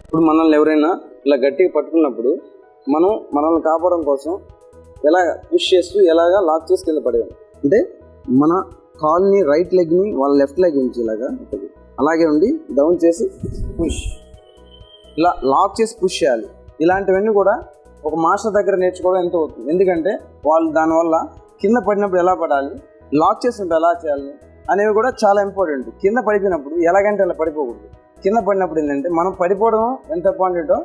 ఇప్పుడు మనల్ని ఎవరైనా ఇలా గట్టిగా పట్టుకున్నప్పుడు మనల్ని కాపాడడం కోసం ఎలాగ పుష్ చేస్తూ ఎలాగా లాక్ చేసి కింద పడేయాలి అంటే మన కాల్ని రైట్ లెగ్ని వాళ్ళ లెఫ్ట్ లెగ్ నుంచి ఇలాగా అలాగే ఉండి డౌన్ చేసి పుష్ ఇలా లాక్ చేసి పుష్ చేయాలి. ఇలాంటివన్నీ కూడా ఒక మాస్టర్ దగ్గర నేర్చుకోవడం ఎంతో అవుతుంది. ఎందుకంటే వాళ్ళు దానివల్ల కింద పడినప్పుడు ఎలా పడాలి, లాక్ చేసినప్పుడు ఎలా చేయాలి అనేవి కూడా చాలా ఇంపార్టెంట్. కింద పడిపోయినప్పుడు ఎలాగంటే అలా పడిపోకూడదు. కింద పడినప్పుడు ఏంటంటే మనం పడిపోవడం ఎంత ఇంపార్టెంటో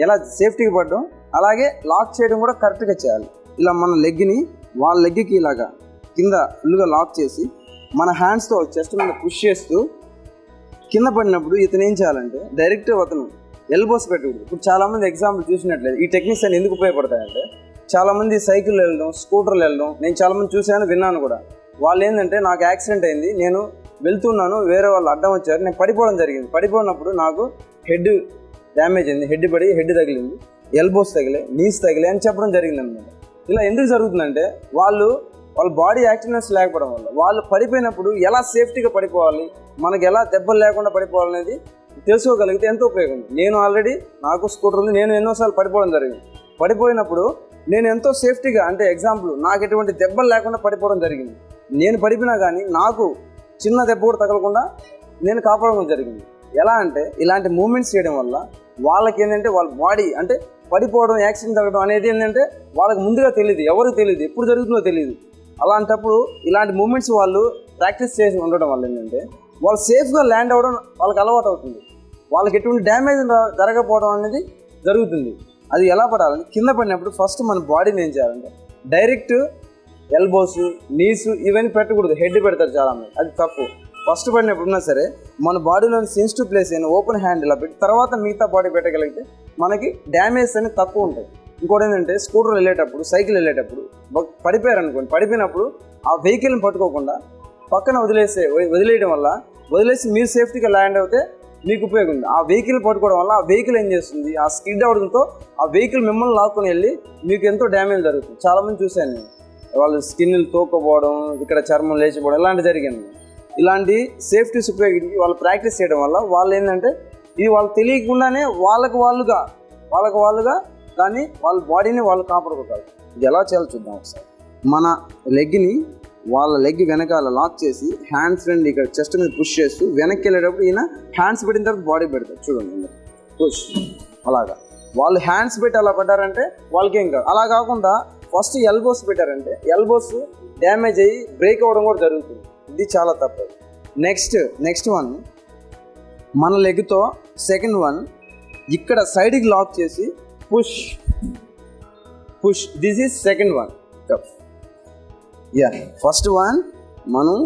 ఎలా సేఫ్టీగా పడడం అలాగే లాక్ చేయడం కూడా కరెక్ట్గా చేయాలి. ఇలా మన లెగ్ని వాళ్ళ లెగ్కి ఇలాగా కింద ఫుల్గా లాక్ చేసి మన హ్యాండ్స్తో చెస్ట్ మీద పుష్ చేస్తూ కింద పడినప్పుడు ఇతను ఏం చేయాలంటే డైరెక్ట్ అతను ఎల్బోస్ పెట్టకూడదు. ఇప్పుడు చాలామంది ఎగ్జాంపుల్ చూసినట్లేదు ఈ టెక్నిక్స్ అని ఎందుకు ఉపయోగపడతాయంటే చాలామంది సైకిల్ వెళ్ళడం, స్కూటర్లు వెళ్ళడం నేను చాలామంది చూశాను, విన్నాను కూడా. వాళ్ళు ఏంటంటే నాకు యాక్సిడెంట్ అయింది, నేను వెళ్తున్నాను, వేరే వాళ్ళు అడ్డం వచ్చారు, నేను పడిపోవడం జరిగింది. పడిపోయినప్పుడు నాకు హెడ్ డ్యామేజ్ అయింది, హెడ్ తగిలింది, ఎల్బోస్ తగిలే, నీస్ తగిలే అని చెప్పడం జరిగింది అనమాట. ఇలా ఎందుకు జరుగుతుందంటే వాళ్ళ బాడీ యాక్టివ్నెస్ లేకపోవడం వల్ల. వాళ్ళు పడిపోయినప్పుడు ఎలా సేఫ్టీగా పడిపోవాలి, మనకి ఎలా దెబ్బలు లేకుండా పడిపోవాలనేది తెలుసుకోగలిగితే ఎంతో ఉపయోగం. నేను ఆల్రెడీ నాకు స్కూటర్ ఉంది, నేను ఎన్నోసార్లు పడిపోవడం జరిగింది. పడిపోయినప్పుడు నేను ఎంతో సేఫ్టీగా అంటే ఎగ్జాంపుల్ నాకు ఎటువంటి దెబ్బలు లేకుండా పడిపోవడం జరిగింది. నేను పడిపోయినా కానీ నాకు చిన్న దెబ్బ కూడా తగలకుండా నేను కాపాడడం జరిగింది. ఎలా అంటే ఇలాంటి మూమెంట్స్ చేయడం వల్ల వాళ్ళకి ఏంటంటే వాళ్ళ బాడీ అంటే పడిపోవడం, యాక్సిడెంట్ తగ్గడం అనేది ఏంటంటే వాళ్ళకి ముందుగా తెలియదు, ఎవరికి తెలియదు, ఎప్పుడు జరుగుతుందో తెలియదు. అలాంటప్పుడు ఇలాంటి మూమెంట్స్ వాళ్ళు ప్రాక్టీస్ చేసి ఉండడం వల్ల ఏంటంటే వాళ్ళు సేఫ్గా ల్యాండ్ అవ్వడం వాళ్ళకి అలవాటు అవుతుంది. వాళ్ళకి ఎటువంటి డ్యామేజ్ జరగకపోవడం అనేది జరుగుతుంది. అది ఎలా పడాలని కింద పడినప్పుడు ఫస్ట్ మన బాడీని ఏం చేయాలంటే డైరెక్ట్ ఎల్బోస్, నీస్ ఇవన్నీ పెట్టకూడదు, హెడ్ పెడతారు చాలామంది, అది తప్పు. ఫస్ట్ పడినప్పుడున్నా సరే మన బాడీలోని సెన్సిటివ్ ప్లేస్ అయిన ఓపెన్ హ్యాండ్ ఇలా పెట్టి తర్వాత మిగతా బాడీ పెట్టగలిగితే మనకి డ్యామేజ్ అనేది తక్కువ ఉంటుంది. ఇంకోటి ఏంటంటే స్కూటర్ వెళ్ళేటప్పుడు, సైకిల్ వెళ్ళేటప్పుడు పడిపోయారు అనుకోండి, పడిపోయినప్పుడు ఆ వెహికల్ని పట్టుకోకుండా పక్కన వదిలేయడం వల్ల వదిలేసి మీరు సేఫ్టీగా ల్యాండ్ అవుతే మీకు ఉపయోగం ఉంది. ఆ వెహికల్ పట్టుకోవడం వల్ల ఆ వెహికల్ ఏం చేస్తుంది, ఆ స్కిడ్ అవడంతో ఆ వెహికల్ మిమ్మల్ని లాక్కుని వెళ్ళి మీకు ఎంతో డ్యామేజ్ జరుగుతుంది. చాలామంది చూశాను నేను, వాళ్ళు స్కిన్లు తోక్కపోవడం, ఇక్కడ చర్మం లేచిపోవడం ఇలాంటి జరిగింది. ఇలాంటి సేఫ్టీస్ ఉపయోగించి వాళ్ళు ప్రాక్టీస్ చేయడం వల్ల వాళ్ళు ఏంటంటే ఇది వాళ్ళు తెలియకుండానే వాళ్ళకు వాళ్ళుగా దాన్ని వాళ్ళ బాడీని వాళ్ళు కాపాడుకోగలరు. ఇది ఎలా చేయాలో చూద్దాం ఒకసారి. మన లెగ్ని వాళ్ళ లెగ్ వెనకాల లాక్ చేసి హ్యాండ్స్ రెండు ఇక్కడ చెస్ట్ మీద పుష్ చేస్తూ వెనక్కి వెళ్ళేటప్పుడు ఈయన హ్యాండ్స్ పెట్టిన తర్వాత బాడీ పెడతారు. చూడండి పుష్ అలాగా. వాళ్ళు హ్యాండ్స్ పెట్టి అలా పడ్డారంటే వాళ్ళకేం కాదు. అలా కాకుండా ఫస్ట్ ఎల్బోస్ పెట్టారంటే ఎల్బోస్ డ్యామేజ్ అయ్యి బ్రేక్ అవ్వడం కూడా జరుగుతుంది. ఇది చాలా తప్పదు. నెక్స్ట్ వన్ మన లెగ్తో సెకండ్ వన్ ఇక్కడ సైడ్కి లాక్ చేసి push this is second one. First one మనం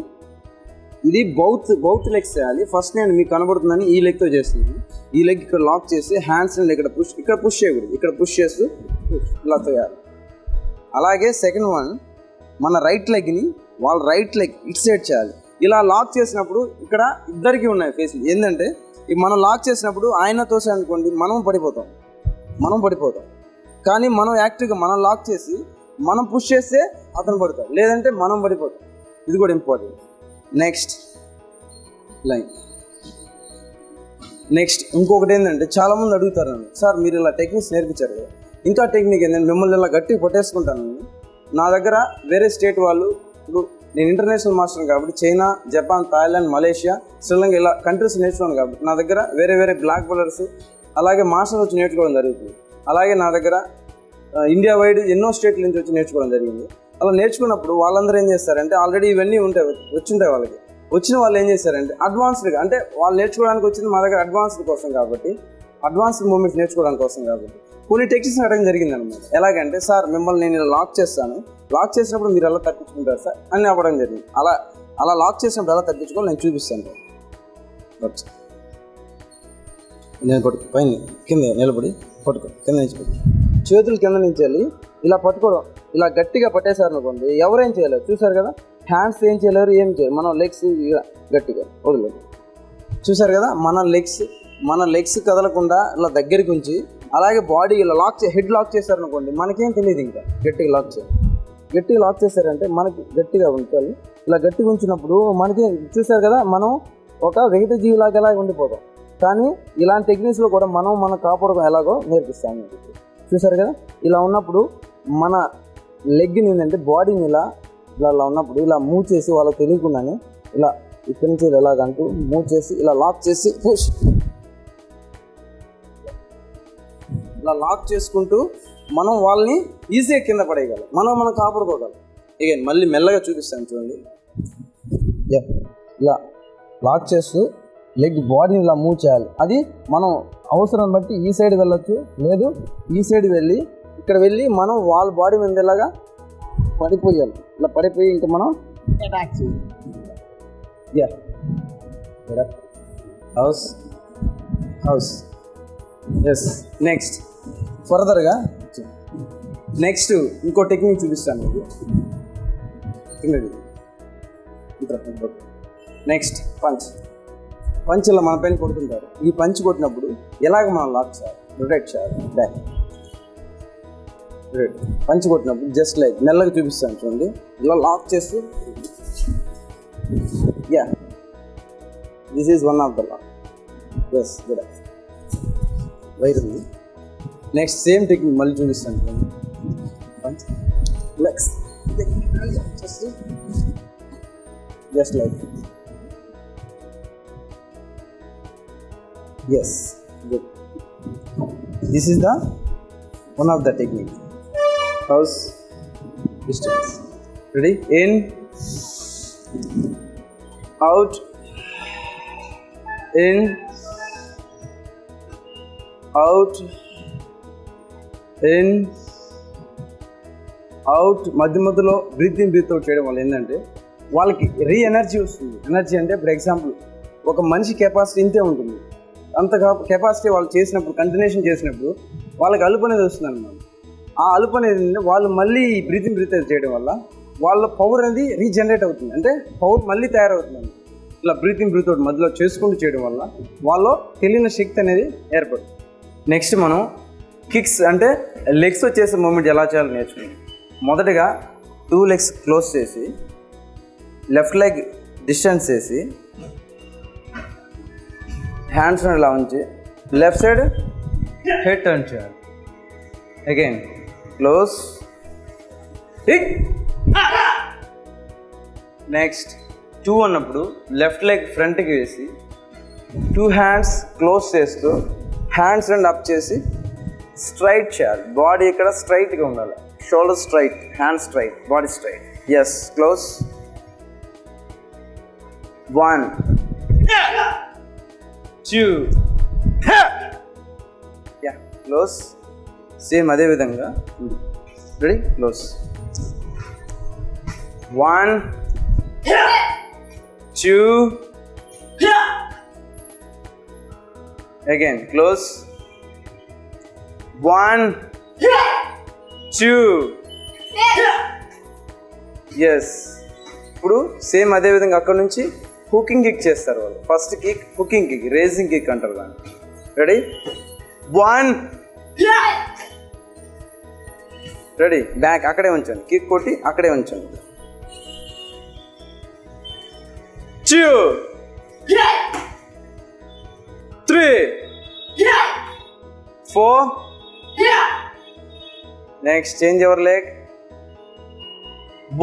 ఇది బౌత్ లెగ్స్ చేయాలి. ఫస్ట్ నేను మీకు కనబడుతుందని ఈ లెగ్తో చేస్తున్నాను. ఈ లెగ్ ఇక్కడ లాక్ చేసి హ్యాండ్స్ ఇక్కడ పుష్ చేయకూడదు, ఇక్కడ పుష్ చేస్తూ ఇలా చేయాలి. అలాగే సెకండ్ వన్ మన రైట్ లెగ్ని వాళ్ళ రైట్ లెగ్ ఇటు సైడ్ చేయాలి. ఇలా లాక్ చేసినప్పుడు ఇక్కడ ఇద్దరికి ఉన్నాయి ఫేస్. ఏంటంటే మనం లాక్ చేసినప్పుడు ఆయన తోసే అనుకోండి మనం పడిపోతాం. కానీ మనం యాక్టివ్గా మనం లాక్ చేసి మనం పుష్ చేస్తే అతను పడతాడు, లేదంటే మనం పడిపోతాం. ఇది కూడా ఇంపార్టెంట్. నెక్స్ట్ ఇంకొకటి ఏంటంటే చాలామంది అడుగుతారు నన్ను, సార్ మీరు ఇలా టెక్నిక్స్ నేర్పించారు కదా, ఇంకా టెక్నిక్ ఏంటంటే మిమ్మల్ని ఇలా గట్టిగా కొట్టేసుకుంటాను. నా దగ్గర వేరే స్టేట్ వాళ్ళు, ఇప్పుడు నేను ఇంటర్నేషనల్ మాస్టర్ కాబట్టి China, Japan, Thailand, Malaysia, Sri Lanka ఇలా కంట్రీస్ నేర్చుకున్నాను కాబట్టి నా దగ్గర వేరే బ్లాక్ బౌలర్స్ అలాగే మాస్టర్స్ వచ్చి నేర్చుకోవడం జరుగుతుంది. అలాగే నా దగ్గర ఇండియా వైడ్ ఎన్నో స్టేట్ల నుంచి వచ్చి నేర్చుకోవడం జరిగింది. అలా నేర్చుకున్నప్పుడు వాళ్ళందరూ ఏం చేస్తారంటే ఆల్రెడీ ఇవన్నీ వచ్చుంటాయి వాళ్ళకి. వచ్చిన వాళ్ళు ఏం చేస్తారంటే అడ్వాన్స్డ్గా అంటే వాళ్ళు నేర్చుకోవడానికి వచ్చింది మా దగ్గర అడ్వాన్స్డ్ కోసం కాబట్టి, అడ్వాన్స్డ్ మూమెంట్స్ నేర్చుకోవడానికి కోసం కాబట్టి కొన్ని టెక్నిక్స్ అడగడం జరిగింది అనమాట. ఎలాగంటే సార్ మిమ్మల్ని నేను ఇలా లాక్ చేస్తాను, లాక్ చేసినప్పుడు మీరు ఎలా తప్పించుకుంటారు సార్ అని అవ్వడం జరిగింది. అలా లాక్ చేసినప్పుడు ఎలా తప్పించుకోవాలి నేను చూపిస్తాను. నేను పైన కింద నిలబడి కింద నుంచి చేతులు కింద నుంచి వెళ్ళి ఇలా పట్టుకోవడం, ఇలా గట్టిగా పట్టేశారు అనుకోండి ఎవరేం చేయలేరు. చూసారు కదా, హ్యాండ్స్ ఏం చేయలేరు, ఏం చేయరు. మన లెగ్స్ గట్టిగా వదిలేదు. చూసారు కదా, మన లెగ్స్ కదలకుండా ఇలా దగ్గరికి ఉంచి అలాగే బాడీ ఇలా హెడ్ లాక్ చేశారు అనుకోండి మనకేం తెలియదు. ఇంకా గట్టిగా లాక్ చేశారంటే మనకి గట్టిగా ఉంచాలి. ఇలా గట్టిగా ఉంచినప్పుడు మనకి చూసారు కదా మనం ఒక విగత జీవిలాగా ఉండిపోతాం. కానీ ఇలాంటి టెక్నిక్స్లో కూడా మనం మన కాపాడుకో ఎలాగో నేర్పిస్తాము. చూసారు కదా, ఇలా ఉన్నప్పుడు మన లెగ్ని ఏంటంటే బాడీని ఇలా ఉన్నప్పుడు ఇలా మూవ్ చేసి వాళ్ళకి తెలియకుండానే ఇలా ఇక్కడి నుంచి ఎలాగంటూ మూవ్ చేసి ఇలా లాక్ చేసి పుష్, ఇలా లాక్ చేసుకుంటూ మనం వాళ్ళని ఈజీగా కింద పడేయగలం, మనం కాపాడుకోగలం. ఇక మళ్ళీ మెల్లగా చూపిస్తాను చూడండి. ఇలా లాక్ చేస్తూ లెగ్ బాడీని ఇలా మూవ్ చేయాలి. అది మనం అవసరం బట్టి ఈ సైడ్ వెళ్ళొచ్చు, లేదు ఈ సైడ్ వెళ్ళి ఇక్కడ వెళ్ళి మనం వాళ్ళ బాడీ మీద ఇలాగా పడిపోయాలి. ఇలా పడిపోయి ఇంకా మనం అటాక్ చేయాలి. హౌస్ ఎస్. నెక్స్ట్ ఫర్దర్గా నెక్స్ట్ ఇంకో టెక్నిక్ చూపిస్తాను మీకు. నెక్స్ట్ పంచ్ ఇలా మన పైన కొడుతుంటారు. ఈ పంచ్ కొట్టినప్పుడు ఎలాగ మనం లాక్ చేయాలి, రొటేట్ చేయాలి బ్యాక్. పంచ్ కొట్టినప్పుడు జస్ట్ లైక్ మెల్లగా చూపిస్తాను చూడండి. ఇలా లాక్ చేస్తూ this is one of the lock. Yes good. వైర్ ఉంది. నెక్స్ట్ సేమ్ టెక్నిక్ మళ్ళీ చూపిస్తాను చూడండి. Punch legs just like yes, good. This is the one of the technique. House distance. Ready? In, out, in, out, in, out. మధ్యలో breath in breath out చేయడం వల్ల ఏంటంటే వాళ్ళకి ఎనర్జీ వస్తుంది. ఎనర్జీ అంటే ఫర్ ఎగ్జాంపుల్ ఒక మనిషి కెపాసిటీ ఇంతే ఉంటుంది, అంత కెపాసిటీ వాళ్ళు చేసినప్పుడు కంటిన్యూషన్ చేసినప్పుడు వాళ్ళకి అలుపు అనేది వస్తుంది అన్నమాట. ఆ అలుపు అనేది వాళ్ళు మళ్ళీ బ్రీత్ ఇన్ బ్రీత్ అవుట్ చేయడం వల్ల వాళ్ళ పవర్ అనేది రీజనరేట్ అవుతుంది, అంటే పవర్ మళ్ళీ తయారవుతుంది. ఇలా బ్రీత్ ఇన్ బ్రీత్ అవుట్ మధ్యలో చేసుకుంటూ చేయడం వల్ల వాళ్ళలో తెలియని శక్తి అనేది ఏర్పడుతుంది. నెక్స్ట్ మనం కిక్స్ అంటే లెగ్స్ వచ్చేసే మూమెంట్ ఎలా చేయాలో నేర్చుకున్నాం. మొదటగా 2 legs క్లోజ్ చేసి లెఫ్ట్ లెగ్ డిస్టెన్స్ చేసి హ్యాండ్స్ ఇలా ఉంచి లెఫ్ట్ సైడ్ హెడ్ టర్న్ చేయాలి. Again close. నెక్స్ట్ 2 అన్నప్పుడు లెఫ్ట్ లెగ్ ఫ్రంట్కి వేసి 2 hands క్లోజ్ చేస్తూ హ్యాండ్స్ రెండు అప్ చేసి స్ట్రైట్ చేయాలి. బాడీ ఇక్కడ స్ట్రైట్గా ఉండాలి. Shoulder straight, hand straight, body straight. Yes. Close. 1 2 close. Same అదే విధంగా ready. Close. 1 2 again close. 1 2 yes. ఇప్పుడు సేమ్ అదే విధంగా అక్కడ నుంచి హుకింగ్ కిక్ చేస్తారు వాళ్ళు. First kick hooking kick, raising kick అంటారు దాన్ని. రెడీ. 1 రెడీ. బ్యాక్ అక్కడే ఉంచండి, కిక్ కొట్టి అక్కడే ఉంచండి. 2 3 4 Next, change your leg.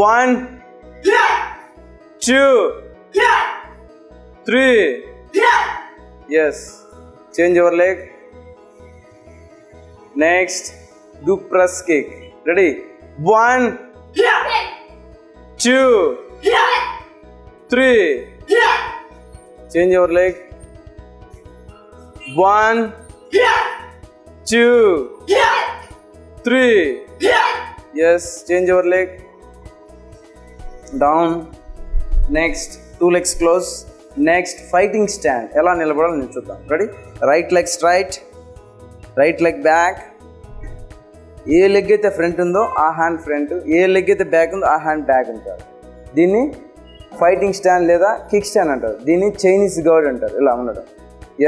1 2 3 Yes. Change your leg. Next, do press kick. Ready? 1 2 3 Change your leg. 1 2 3 Yes. Change your leg. Down. Next, 2 legs close. Next, fighting stand. ఎలా నిలబడాలో నేను చూద్దాం. Ready. Right leg straight, right leg back. ఏ leg అయితే front ఉందో ఆ hand front, ఏ leg అయితే బ్యాక్ ఉందో ఆ హ్యాండ్ బ్యాక్ ఉంటారు. దీన్ని ఫైటింగ్ స్టాండ్ లేదా కిక్ స్టాండ్ అంటారు. దీన్ని చైనీస్ గార్డ్ అంటారు. ఇలా ఉండడం.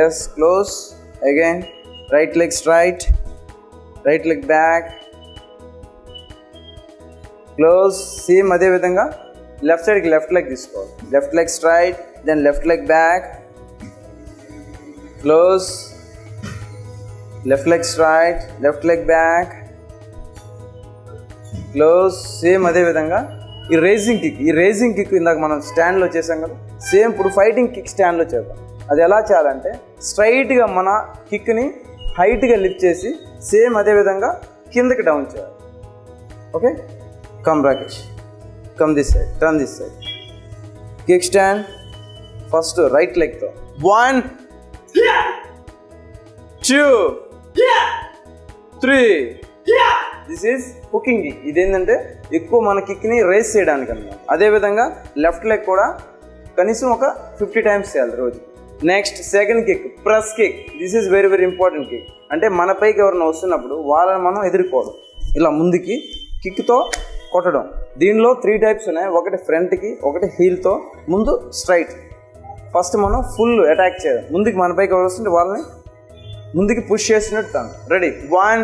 Yes. Close. Again right leg straight, right leg back, close. Same అదే విధంగా లెఫ్ట్ సైడ్కి లెఫ్ట్ లెగ్ తీసుకోవాలి. Left leg straight, then left leg back, close, left leg straight, left leg back, close. Same అదే విధంగా ఈ రేజింగ్ కిక్ ఇందాక మనం స్టాండ్లో చేసాం కదా, సేమ్ ఇప్పుడు ఫైటింగ్ కిక్ స్టాండ్లో చేద్దాం. అది ఎలా చేయాలంటే స్ట్రైట్గా మన కిక్ని హైట్గా లిఫ్ట్ చేసి సేమ్ అదే విధంగా కిందకి డౌన్ చేయాలి. Okay, come Rakesh, come this side, turn this side, kick stand. First right లెగ్తో 1 2 3. This is hooking kick. ఇదేంటంటే ఎక్కువ మన కిక్ని రేస్ చేయడానికి అన్నమాట. అదేవిధంగా లెఫ్ట్ లెగ్ కూడా కనీసం ఒక 50 టైమ్స్ చేయాలి రోజు. Next second kick, press kick. This is very very important kick. అంటే మన పైకి ఎవరైనా వస్తున్నప్పుడు వాళ్ళని మనం ఎదుర్కోవడం, ఇలా ముందుకి కిక్తో కొట్టడం. దీనిలో 3 టైప్స్ ఉన్నాయి. ఒకటి ఫ్రంట్కి, ఒకటి హీల్తో, ముందు స్ట్రైట్. ఫస్ట్ మనం ఫుల్ అటాక్ చేయాలి. ముందుకి మన పైకి ఎవరు వస్తుంటే వాళ్ళని ముందుకి పుష్ చేసినట్టు తాను. రెడీ, 1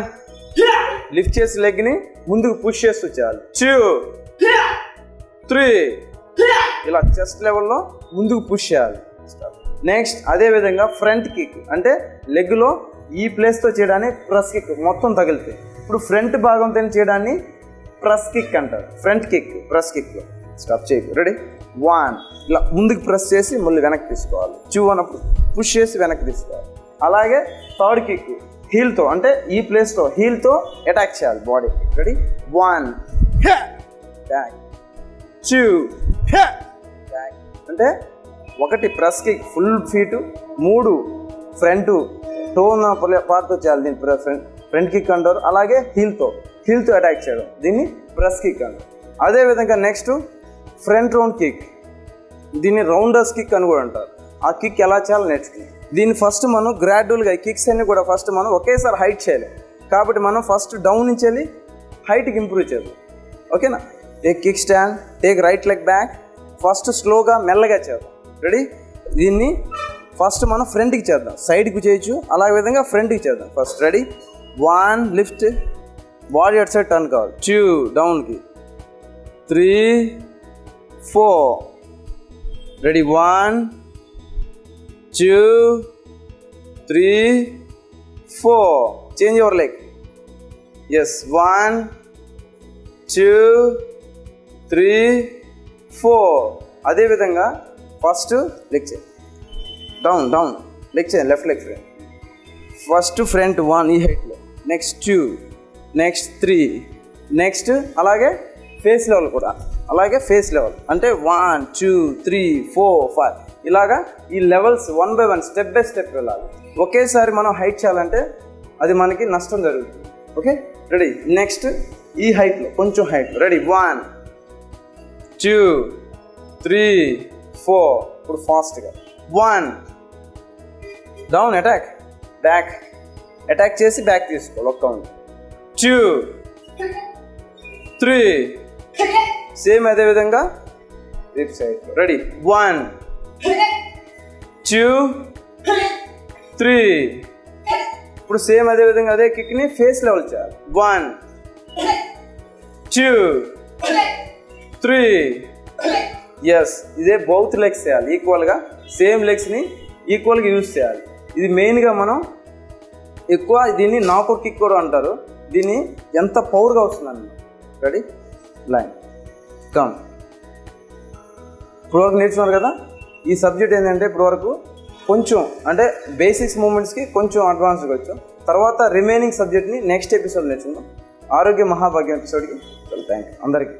లిఫ్ట్ చేసి లెగ్ని ముందుకు పుష్ చేస్తూ చేయాలి. 2 3 ఇలా చెస్ట్ లెవెల్లో ముందుకు పుష్ చేయాలి. నెక్స్ట్ అదేవిధంగా ఫ్రంట్ కిక్, అంటే లెగ్లో ఈ ప్లేస్తో చేయడాన్ని ప్రెస్ కిక్, మొత్తం తగిలితే ఇప్పుడు ఫ్రంట్ భాగంతో చేయడాన్ని ప్రెస్ కిక్ అంటారు. ఫ్రంట్ కిక్, ప్రెస్ కిక్లో స్టాప్ చేయకు. రెడీ, 1 ఇలా ముందుకు ప్రెస్ చేసి మళ్ళీ వెనక్కి తీసుకోవాలి. 2 అన్నప్పుడు పుష్ చేసి వెనక్కి తీసుకోవాలి. అలాగే థర్డ్ కిక్ హీల్తో, అంటే ఈ ప్లేస్తో హీల్తో అటాక్ చేయాలి బాడీకి. Ready, 1 back, 2 back. అంటే ఒకటి press kick full feet, 3 front toe పార్ట్తో చేయాలి. దీన్ని ఫ్రంట్ కిక్ అంటారు. అలాగే హీల్తో అటాక్ చేయడం, దీన్ని ప్రెస్ కిక్ అంటారు. అదేవిధంగా నెక్స్ట్ ఫ్రంట్ రౌండ్ కిక్, దీన్ని రౌండర్స్ కిక్ అని కూడా అంటారు. ఆ కిక్ ఎలా చేయాలో నేర్చుకున్నాం. దీన్ని ఫస్ట్ మనం గ్రాడ్యువల్గా కిక్స్ అన్ని కూడా ఫస్ట్ మనం ఒకేసారి హైట్ చేయలేం. కాబట్టి మనం ఫస్ట్ డౌన్ నుంచి వెళ్ళి హైట్కి ఇంప్రూవ్ చేద్దాం. ఓకేనా, take kick stand, take right leg back. First స్లోగా మెల్లగా చేద్దాం. రెడీ, దీన్ని ఫస్ట్ మనం ఫ్రంట్కి చేద్దాం, సైడ్కి చేయొచ్చు, అలాగే విధంగా ఫ్రంట్కి చేద్దాం. First ready, 1 lift, body at side turn కావాలి. 2 డౌన్కి, 3 4. Ready, 1 2 3 4. Change your leg. Yes, 1 2 3 4. అదేవిధంగా ఫస్ట్ లెగ్ చేయండి, డౌన్ లెగ్ చేయండి, left leg front. First front 1 ఈ హైట్లో, నెక్స్ట్ 2, నెక్స్ట్ 3, నెక్స్ట్ అలాగే ఫేస్ లెవెల్ కూడా, అలాగే ఫేస్ లెవెల్ అంటే 1 2 3 4 5 ఇలాగా ఈ levels 1 by 1 step by step వెళ్ళాలి. ఒకేసారి మనం హైట్ చేయాలంటే అది మనకి నష్టం జరుగుతుంది. ఓకే, రెడీ, నెక్స్ట్ ఈ హైట్లో కొంచెం హైట్. రెడీ, 1 2 3 4. ఇప్పుడు ఫాస్ట్గా 1 డౌన్ అటాక్, బ్యాక్ అటాక్ చేసి బ్యాక్ తీసుకోవాలి. ఒక కౌంట్, 2 3 సేమ్ అదేవిధంగా రిప్ సైడ్. రెడీ, 1 2 3. ఇప్పుడు సేమ్ అదేవిధంగా అదే కిక్ని ఫేస్ లెవెల్ చేయాలి. 1 2 3. ఎస్, ఇదే బౌత్ లెగ్స్ చేయాలి ఈక్వల్గా, సేమ్ లెగ్స్ని ఈక్వల్గా యూజ్ చేయాలి. ఇది మెయిన్గా మనం ఎక్కువ దీన్ని నాకౌట్ కిక్ కూడా అంటారు. దీన్ని ఎంత పవర్గా వస్తుందన్నమాట. Ready, line, come. ఇప్పటివరకు నేర్చుకున్నారు కదా. ఈ సబ్జెక్ట్ ఏంటంటే ఇప్పటివరకు కొంచెం అంటే బేసిక్స్ మూమెంట్స్కి కొంచెం అడ్వాన్స్గా వచ్చాం. తర్వాత రిమైనింగ్ సబ్జెక్ట్ని నెక్స్ట్ ఎపిసోడ్ నేర్చుకుందాం. ఆరోగ్య మహాభాగ్యం ఎపిసోడ్కి థ్యాంక్ యూ అందరికీ.